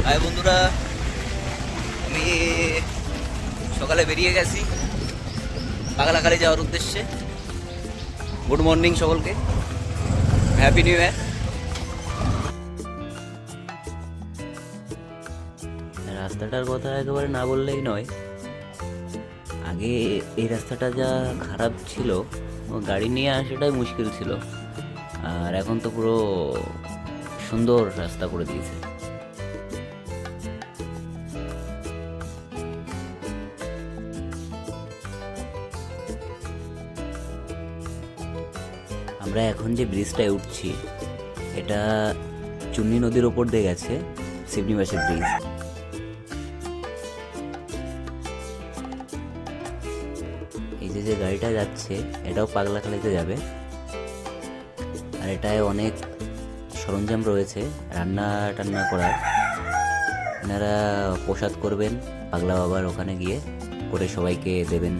High বন্ধুরা, আমি সকালে বেরিয়ে গেছি পাগলাখালি যাওয়ার উদ্দেশ্যে। গুড মর্নিং সকলকে, হ্যাপি নিউ ইয়ার। রাস্তাটার কথা একেবারে না বললেই নয়। আগে এই রাস্তাটা যা খারাপ ছিল, গাড়ি নিয়ে আসাটাই মুশকিল ছিল, আর এখন তো পুরো সুন্দর রাস্তা করে দিয়েছে। আমরা এখন যে ব্রিজটায় উঠছি, এটা চুন্নি নদীর ওপর দিয়ে গেছে, শিবনিবাসী ব্রিজ। এই যে যে গাড়িটা যাচ্ছে, এটাও পাগলাখালিতে যাবে। আর এটায় অনেক সরঞ্জাম রয়েছে রান্না টান্না করার। এনারা প্রসাদ করবেন পাগলা বাবার ওখানে গিয়ে, করে সবাইকে দেবেন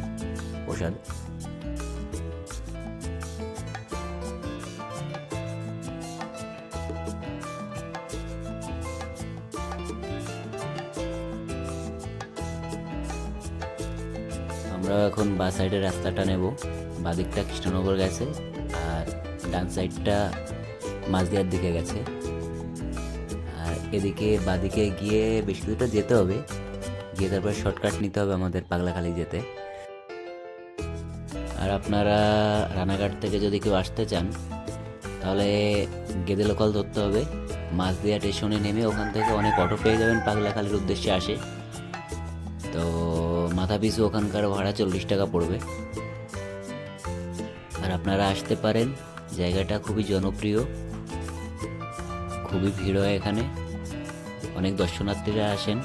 প্রসাদ। আমরা এখন বা সাইডের রাস্তাটা নেব। বাদিকটা কৃষ্ণনগর গেছে, আর ডান সাইডটা মাঝদিয়ার দিকে গেছে। আর এদিকে বাদিকে গিয়ে বেশি দূরটা যেতে হবে, গিয়ে তারপর শর্টকাট নিতে হবে আমাদের পাগলাখালি যেতে। আর আপনারা রানাঘাট থেকে যদি কেউ আসতে চান, তাহলে গেদে লোকাল ধরতে হবে। মাঝদিয়া স্টেশনে নেমে ওখান থেকে অনেক অটো পেয়ে যাবেন পাগলাখালির উদ্দেশ্যে আসে। তো মাথা পিছু ওখানকার ভাড়া 40 টাকা পড়বে। আর আপনারা আসতে পারেন, জায়গাটা খুবই জনপ্রিয়, খুবই ভিড় হয় এখানে, অনেক দর্শনার্থীরা আসেন।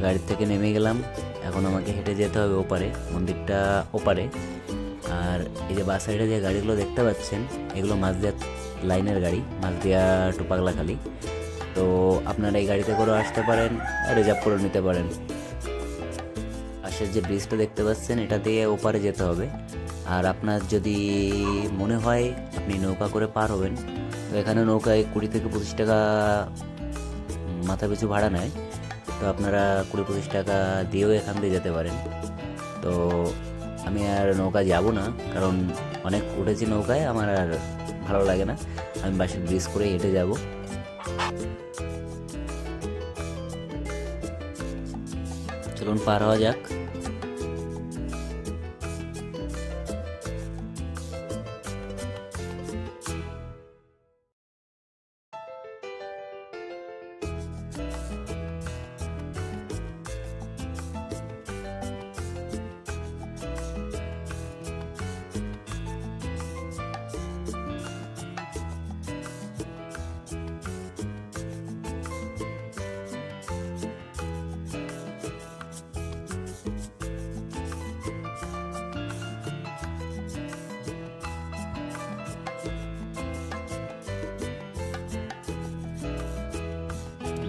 গাড়ি থেকে নেমে গেলাম, এখন আমাকে হেঁটে যেতে হবে ওপারে, মন্দিরটা ওপারে। আর এই যে বাস সাইডে যে গাড়িগুলো দেখতে পাচ্ছেন, এগুলো মাঝদিয়া লাইনের গাড়ি, মাঝদিয়া টু পাগলাখালি। তো আপনারা এই গাড়িতে করেও আসতে পারেন, রিজার্ভ করে নিতে পারেন। পাশের যে ব্রিজটা দেখতে পাচ্ছেন, এটা দিয়ে ওপারে যেতে হবে। আর আপনার যদি মনে হয় আপনি নৌকা করে পার হবেন, তো এখানে নৌকায় 20 থেকে 25 টাকা মাথা পিছু ভাড়া নেয়। তো আপনারা 20-25 টাকা দিয়েও এখান দিয়ে যেতে পারেন। তো আমি আর নৌকা যাব না, কারণ অনেক উঠেছি নৌকায়, আমার আর ভালো লাগে না। আমি বাসের ব্রিজ করে হেঁটে যাব। চলুন পার হওয়া যাক।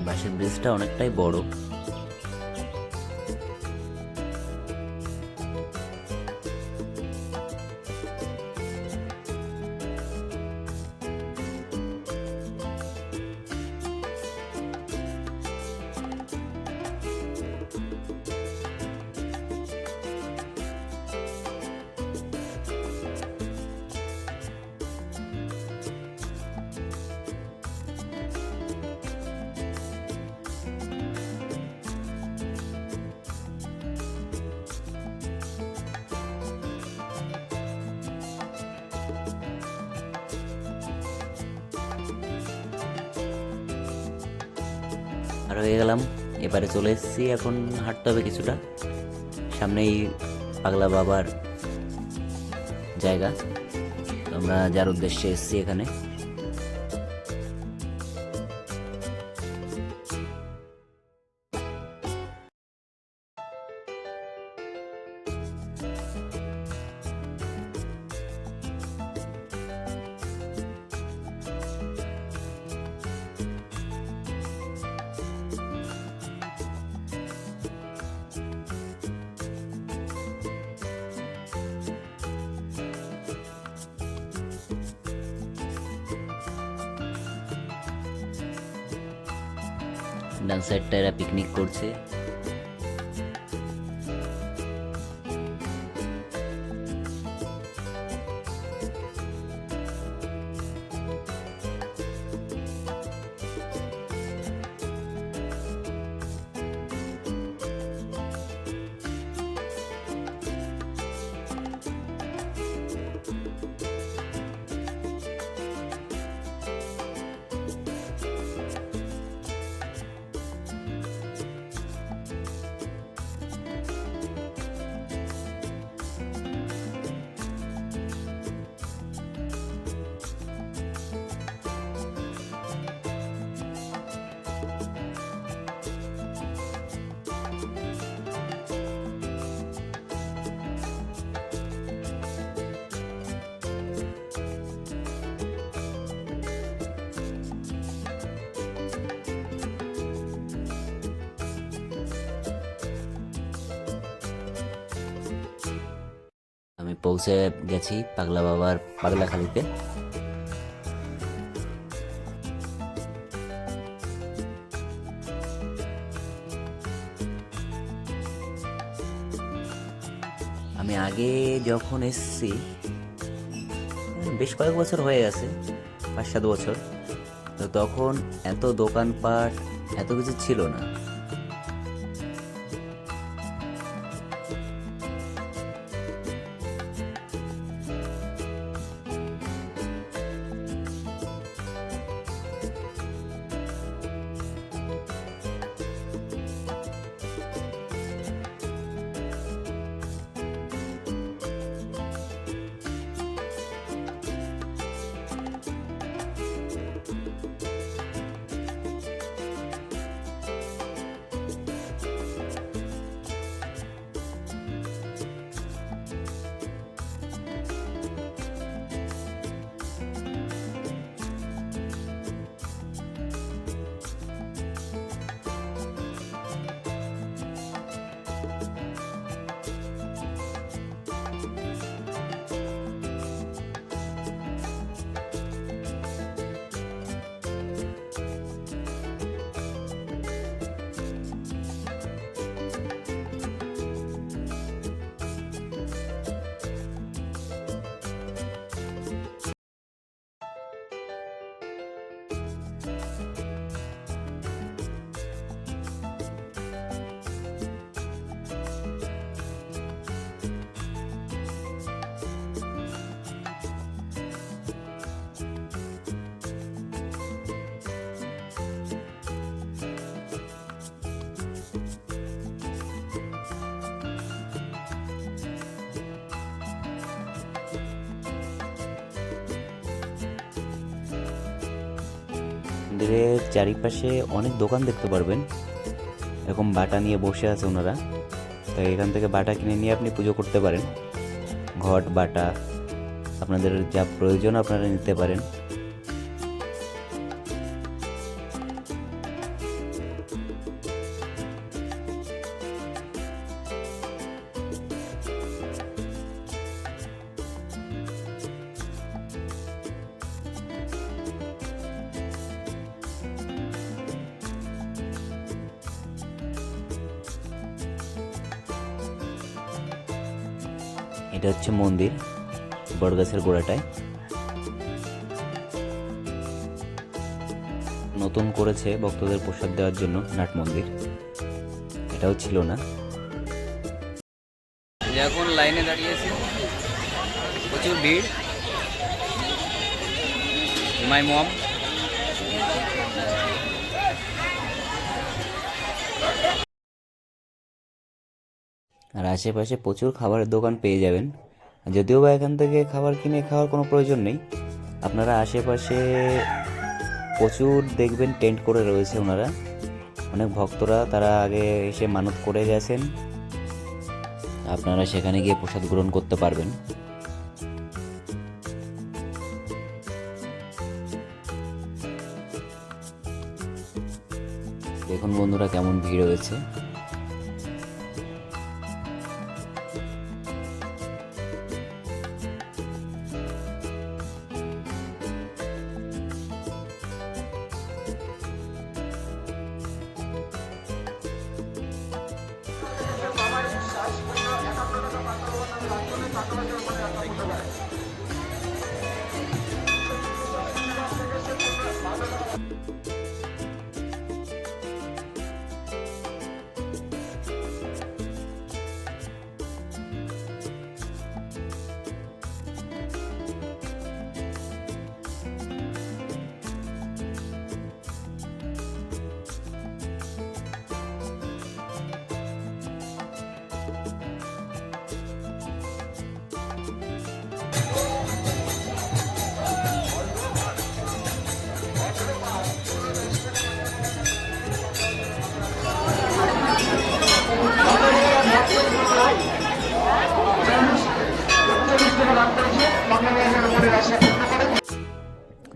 বাসের ব্রিজটা অনেকটাই বড়। আর হয়ে গেলাম, এবারে চলে এসেছি। এখন হাঁটতে হবে কিছুটা, সামনেই পাগলা বাবার জায়গা। আমরা যার উদ্দেশ্যে এসেছি এখানে। ডান সাইডটা এরা পিকনিক করছে। আমি পৌঁছে গেছি পাগলা বাবার পাগলাখালিতে। আমি আগে যখন এসেছি, বেশ কয়েক বছর হয়ে গেছে, 5-7 বছর, তো তখন এত দোকানপাট এত কিছু ছিল না। মন্দিরের চারিপাশে অনেক দোকান দেখতে পারবেন। এরকম বাটা নিয়ে বসে আছে ওনারা, তো এখান থেকে বাটা কিনে নিয়ে আপনি পুজো করতে পারেন। ঘট, বাটা, আপনাদের যা প্রয়োজন আপনারা নিতে পারেন। এটা হচ্ছে মন্দির, বটগাছের গোড়াটায়। নতুন করেছে ভক্তদের প্রসাদ দেওয়ার জন্য নাট মন্দির, এটাও ছিল না। এখন লাইনে দাঁড়িয়েছি, প্রচুর ভিড়। মাই মম। আর আশেপাশে প্রচুর খাবারের দোকান পেয়ে যাবেন। যদিও বা এখান থেকে খাবার কিনে খাওয়ার কোনো প্রয়োজন নেই, আপনারা আশেপাশে প্রচুর দেখবেন টেন্ট করে রয়েছে ওনারা। অনেক ভক্তরা তারা আগে এসে মানত করে গেছেন, আপনারা সেখানে গিয়ে প্রসাদ গ্রহণ করতে পারবেন। দেখুন বন্ধুরা কেমন ভিড় হয়েছে।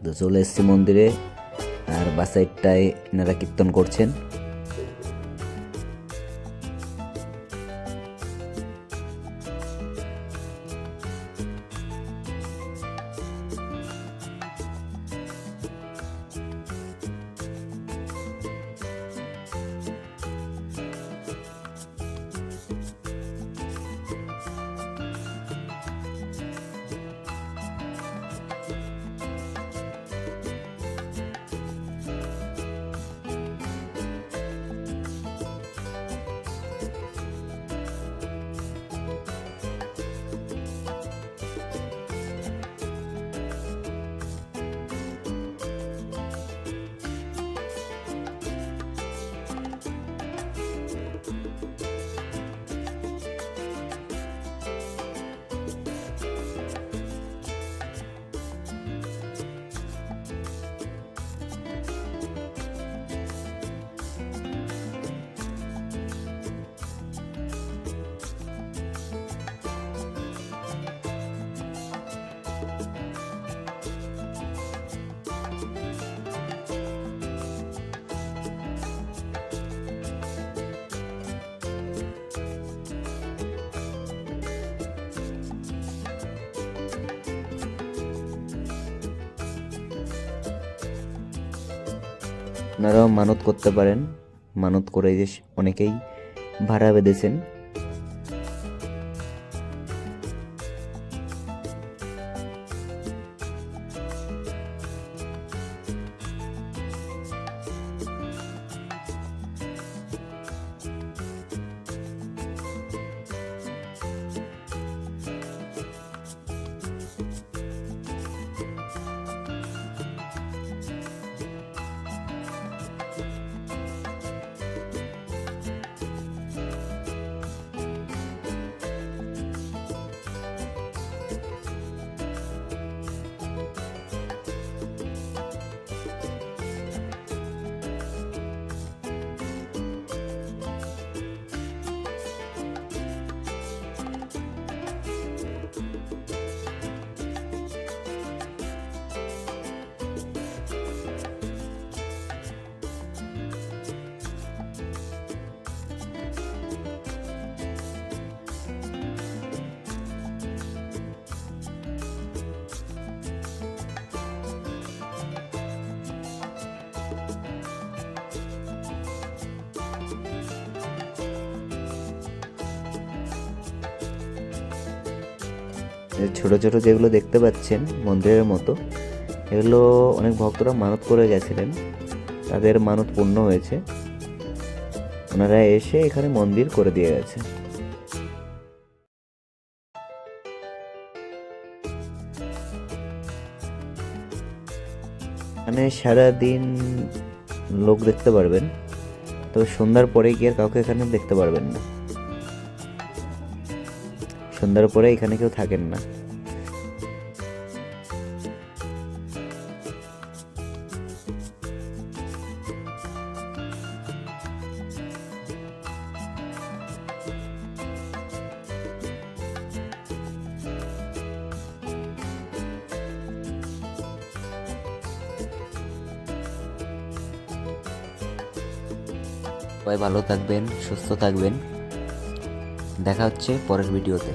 তো চলে এসেছি মন্দিরে, আর বাসাইডটায় এনারা কীর্তন করছেন। আপনারাও মানত করতে পারেন, মানত করে যে অনেকেই ভাড়া বেঁধেছেন। ছোট ছোট যেগুলো দেখতে পাচ্ছেন মন্দিরের মতো, এগুলো অনেক ভক্তরা মানত করে গেছিলেন, তাদের মানত পূর্ণ হয়েছে, ওনারা এসে এখানে মন্দির করে দিয়ে গেছে। এখানে সারাদিন লোক দেখতে পারবেন, তবে সন্ধ্যার পরে গিয়ে কাউকে এখানে দেখতে পারবেন না। সন্ধ্যার পরে এখানে কেউ থাকেন না। সবাই ভালো থাকবেন, সুস্থ থাকবেন। দেখা হচ্ছে পরের ভিডিওতে।